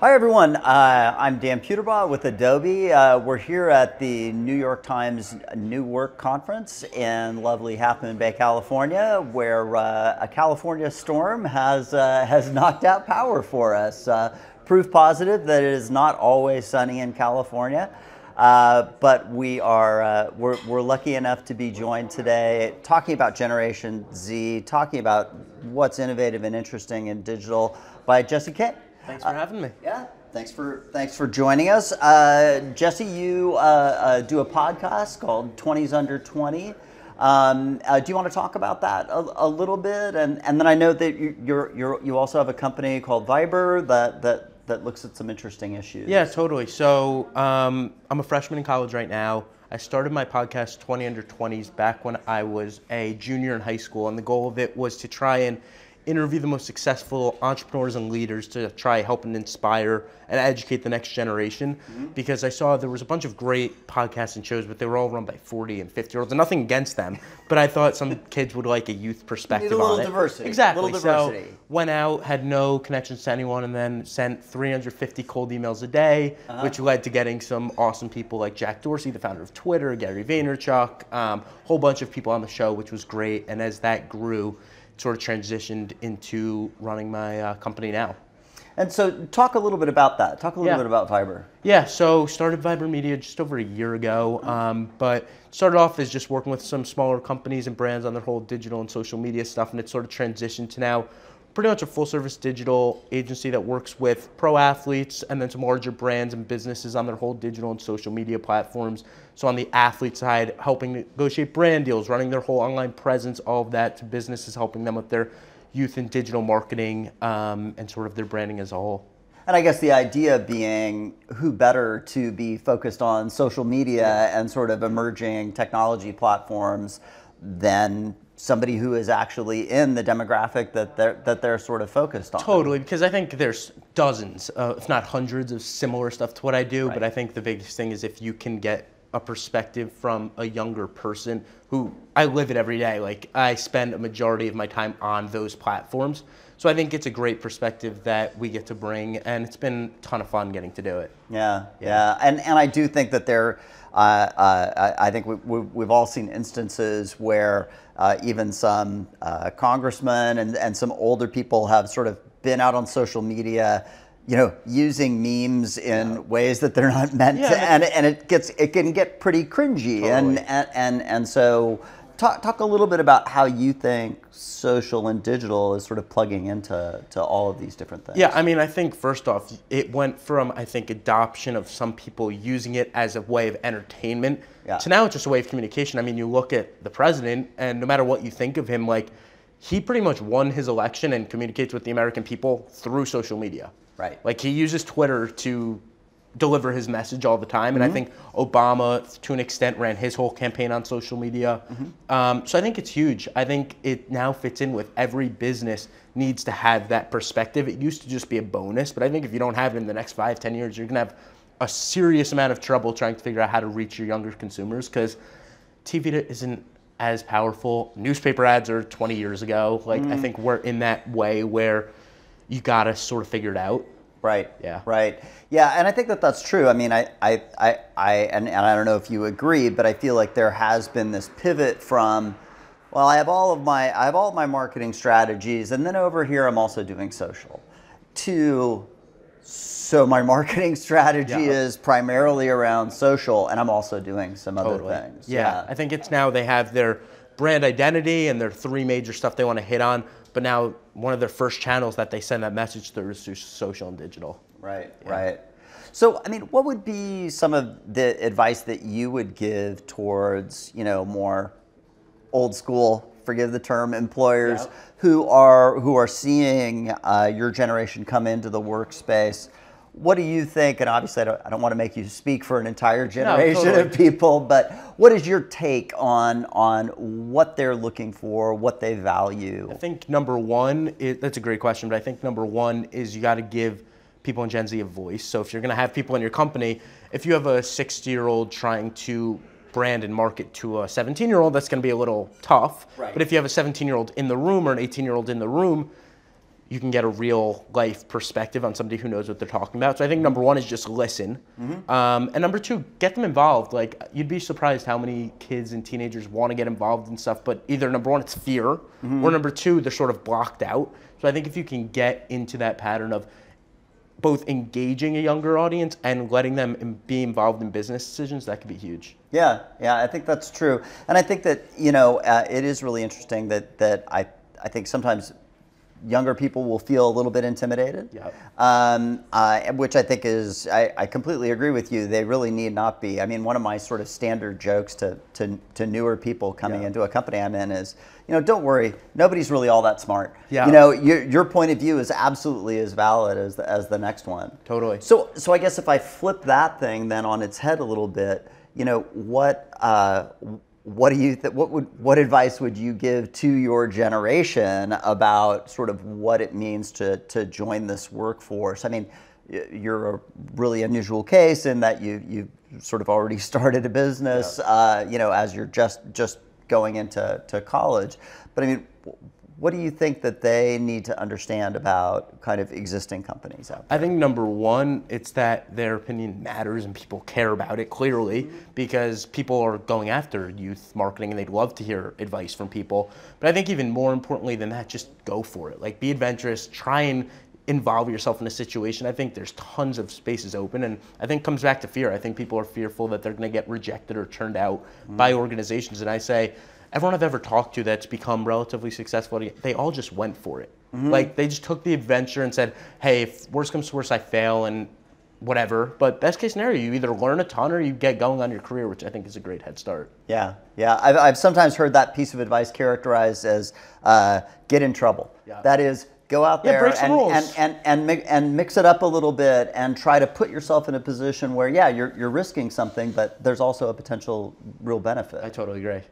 Hi everyone, I'm Dan Puterbaugh with Adobe. We're here at the New York Times New Work Conference in lovely Half Moon Bay, California, where a California storm has knocked out power for us. Proof positive that it is not always sunny in California, but we're lucky enough to be joined today talking about Generation Z, talking about what's innovative and interesting in digital by Jesse Kay. Thanks for having me. Yeah, thanks for joining us. Jesse, you do a podcast called 20s Under 20. Do you want to talk about that a little bit? And then I know that you also have a company called Viber that looks at some interesting issues. Yeah, totally. So I'm a freshman in college right now. I started my podcast 20 Under 20s back when I was a junior in high school, and the goal of it was to try and interview the most successful entrepreneurs and leaders to try help and inspire and educate the next generation. Because I saw there was a bunch of great podcasts and shows, but they were all run by 40 and 50-year-olds, and nothing against them, but I thought some kids would like a youth perspective on it. Need a little diversity. Exactly. A little diversity. So went out, had no connections to anyone, and then sent 350 cold emails a day, which led to getting some awesome people like Jack Dorsey, the founder of Twitter, Gary Vaynerchuk, whole bunch of people on the show, which was great. And as that grew, sort of transitioned into running my company now. And so talk a little bit about that. Talk a little bit about Viber. Yeah, so started Viber Media just over a year ago, but started off as just working with some smaller companies and brands on their whole digital and social media stuff, and it sort of transitioned to now pretty much a full-service digital agency that works with pro athletes and then some larger brands and businesses on their whole digital and social media platforms. So on the athlete side, helping negotiate brand deals, running their whole online presence, all of that, to businesses, helping them with their youth and digital marketing and sort of their branding as a whole. And I guess the idea being, who better to be focused on social media and sort of emerging technology platforms than somebody who is actually in the demographic that they're sort of focused on. Totally, because I think there's dozens, if not hundreds, of similar stuff to what I do. But I think the biggest thing is if you can get a perspective from a younger person who, I live it every day. Like, I spend a majority of my time on those platforms. So I think it's a great perspective that we get to bring, and it's been a ton of fun getting to do it. Yeah. And I do think that I think we've all seen instances where even some congressmen and some older people have sort of been out on social media, using memes in ways that they're not meant to, and it can get pretty cringy. Totally. And so talk a little bit about how you think social and digital is sort of plugging into all of these different things. Yeah, I mean, I think first off, it went from, I think, adoption of some people using it as a way of entertainment to now it's just a way of communication. I mean, you look at the president, and no matter what you think of him, like, he pretty much won his election and communicates with the American people through social media. Right. Like, he uses Twitter to deliver his message all the time. And I think Obama, to an extent, ran his whole campaign on social media. So I think it's huge. I think it now fits in with every business needs to have that perspective. It used to just be a bonus, but I think if you don't have it in the next 5-10 years, you're going to have a serious amount of trouble trying to figure out how to reach your younger consumers, because TV isn't as powerful. Newspaper ads are 20 years ago. Like, I think we're in that way where you got to sort of figure it out. Right. Yeah. Right. Yeah, and I think that that's true. I mean, I don't know if you agree, but I feel like there has been this pivot from, well, I have all of my marketing strategies, and then over here I'm also doing social, to, so my marketing strategy is primarily around social, and I'm also doing some other things. Yeah. I think it's now they have their brand identity and their three major stuff they want to hit on, but now one of their first channels that they send that message through is through social and digital. Right. So, I mean, what would be some of the advice that you would give towards, more old school, forgive the term, employers who are seeing your generation come into the workspace? What do you think? And obviously, I don't want to make you speak for an entire generation of people, but what is your take on what they're looking for, what they value? I think number one, that's a great question, but I think number one is you got to give people in Gen Z a voice. So if you're going to have people in your company, if you have a 60-year-old trying to brand and market to a 17-year-old, that's going to be a little tough. Right. But if you have a 17-year-old in the room or an 18-year-old in the room, you can get a real life perspective on somebody who knows what they're talking about. So I think number one is just listen. And number two, get them involved. Like, you'd be surprised how many kids and teenagers want to get involved in stuff, but either number one, it's fear, or number two, they're sort of blocked out. So I think if you can get into that pattern of both engaging a younger audience and letting them be involved in business decisions, that could be huge. Yeah, I think that's true. And I think that, you know, it is really interesting that I think sometimes younger people will feel a little bit intimidated, which I think is, I completely agree with you. They really need not be. I mean, one of my sort of standard jokes to newer people coming into a company I'm in is, you know, don't worry, nobody's really all that smart. You know, your point of view is absolutely as valid as the next one. Totally. So I guess if I flip that thing then on its head a little bit, you know, what do you what advice would you give to your generation about sort of what it means to join this workforce? I mean, you're a really unusual case in that you sort of already started a business, you know, as you're just going into college. But I mean, what do you think that they need to understand about kind of existing companies out there? I think number one, it's that their opinion matters and people care about it clearly, because people are going after youth marketing and they'd love to hear advice from people. But I think even more importantly than that, just go for it. Like, be adventurous, try and involve yourself in a situation. I think there's tons of spaces open, and I think it comes back to fear. I think people are fearful that they're going to get rejected or turned out by organizations. And I say, everyone I've ever talked to that's become relatively successful, they all just went for it. Like, they just took the adventure and said, hey, if worst comes to worst, I fail and whatever. But best case scenario, you either learn a ton or you get going on your career, which I think is a great head start. Yeah. I've sometimes heard that piece of advice characterized as get in trouble. That is, go out there and mix it up a little bit and try to put yourself in a position where, you're risking something, but there's also a potential real benefit. I totally agree.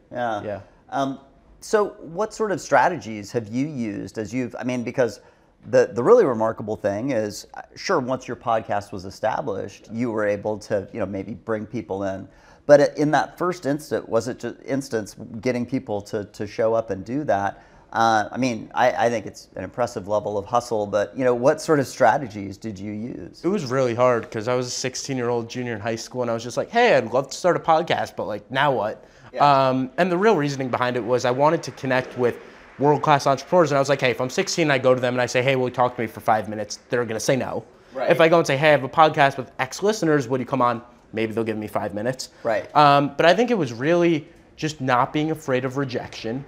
So what sort of strategies have you used as I mean, because the really remarkable thing is, sure, once your podcast was established, you were able to, you know, maybe bring people in. But in that first instance, getting people to show up and do that, I mean, I think it's an impressive level of hustle, but, you know, what sort of strategies did you use? It was really hard because I was a 16-year-old junior in high school, and I was just like, hey, I'd love to start a podcast, but, like, now what? And the real reasoning behind it was I wanted to connect with world-class entrepreneurs, and I was like, hey, if I'm 16, I go to them and I say, hey, will you talk to me for 5 minutes? They're going to say no. If I go and say, hey, I have a podcast with X listeners, would you come on? Maybe they'll give me 5 minutes. But I think it was really just not being afraid of rejection,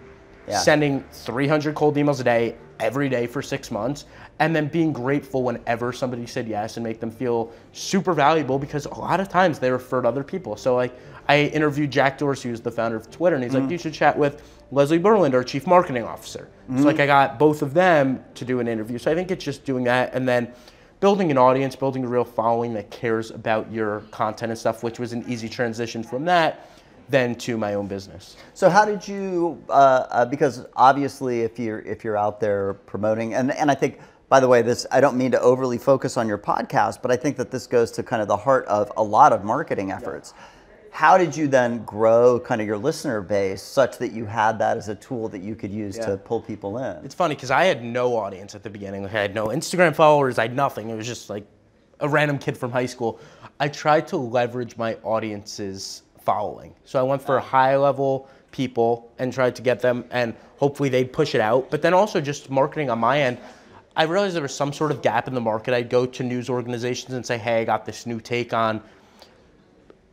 sending 300 cold emails a day, every day for 6 months, and then being grateful whenever somebody said yes and make them feel super valuable, because a lot of times they referred other people. So, like, I interviewed Jack Dorsey, who's the founder of Twitter, and he's like, you should chat with Leslie Berland, our chief marketing officer. So, like, I got both of them to do an interview. So I think it's just doing that, and then building an audience, building a real following that cares about your content and stuff, which was an easy transition from that then to my own business. So how did you, because obviously if you're out there promoting, and I think, by the way, this, I don't mean to overly focus on your podcast, but I think that this goes to kind of the heart of a lot of marketing efforts. How did you then grow kind of your listener base such that you had that as a tool that you could use to pull people in? It's funny because I had no audience at the beginning. Like, I had no Instagram followers, I had nothing. It was just like a random kid from high school. I tried to leverage my audience's following. So I went for high level people and tried to get them, and hopefully they'd push it out. But then also just marketing on my end, I realized there was some sort of gap in the market. I'd go to news organizations and say, hey, I got this new take on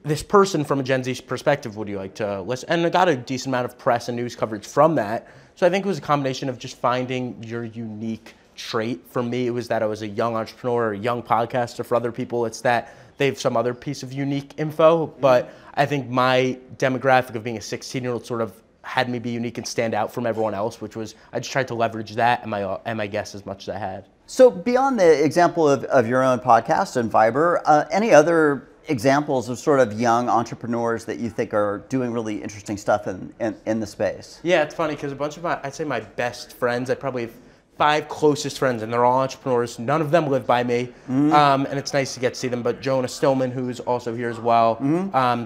this person from a Gen Z perspective. Would you like to listen? And I got a decent amount of press and news coverage from that. So I think it was a combination of just finding your unique trait. For me, it was that I was a young entrepreneur, a young podcaster. For other people, it's that they have some other piece of unique info. But I think my demographic of being a 16-year-old sort of had me be unique and stand out from everyone else, which was I just tried to leverage that and my guests as much as I had. So beyond the example of your own podcast and Viber, any other examples of sort of young entrepreneurs that you think are doing really interesting stuff in the space? Yeah, it's funny because a bunch of I'd say my best friends, I probably have 5 closest friends, and they're all entrepreneurs. None of them live by me, and it's nice to get to see them. But Jonah Stillman, who's also here as well,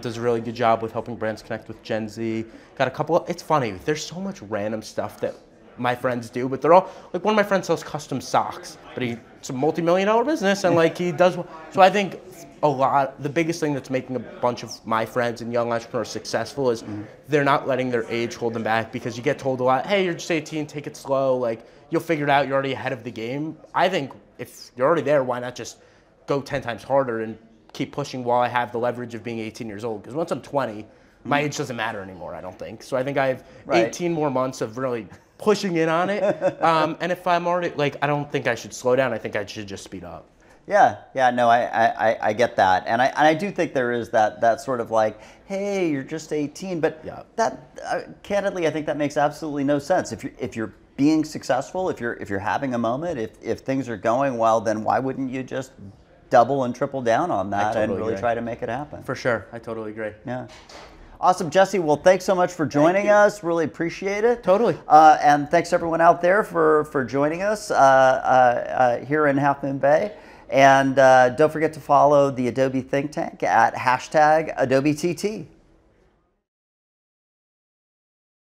does a really good job with helping brands connect with Gen Z. Got a couple. It's funny. There's so much random stuff that my friends do, but they're all, like one of my friends sells custom socks, but it's a multi-million-dollar business, and like he does, so I think the biggest thing that's making a bunch of my friends and young entrepreneurs successful is they're not letting their age hold them back, because you get told a lot, hey, you're just 18, take it slow, like you'll figure it out, you're already ahead of the game. I think if you're already there, why not just go 10 times harder and keep pushing while I have the leverage of being 18 years old? Because once I'm 20, my age doesn't matter anymore, I don't think. So I think I have 18 more months of really pushing in on it. And if I'm already, like, I don't think I should slow down. I think I should just speed up. Yeah, no, I get that, and I do think there is that sort of like, hey, you're just 18, but that candidly, I think that makes absolutely no sense. If you're being successful, if you're having a moment, if things are going well, then why wouldn't you just double and triple down on that and really try to make it happen? For sure, I totally agree. Yeah. Awesome, Jesse. Well, thanks so much for joining us. Really appreciate it. Totally. And thanks everyone out there for joining us here in Half Moon Bay. And don't forget to follow the Adobe Think Tank at #AdobeTT.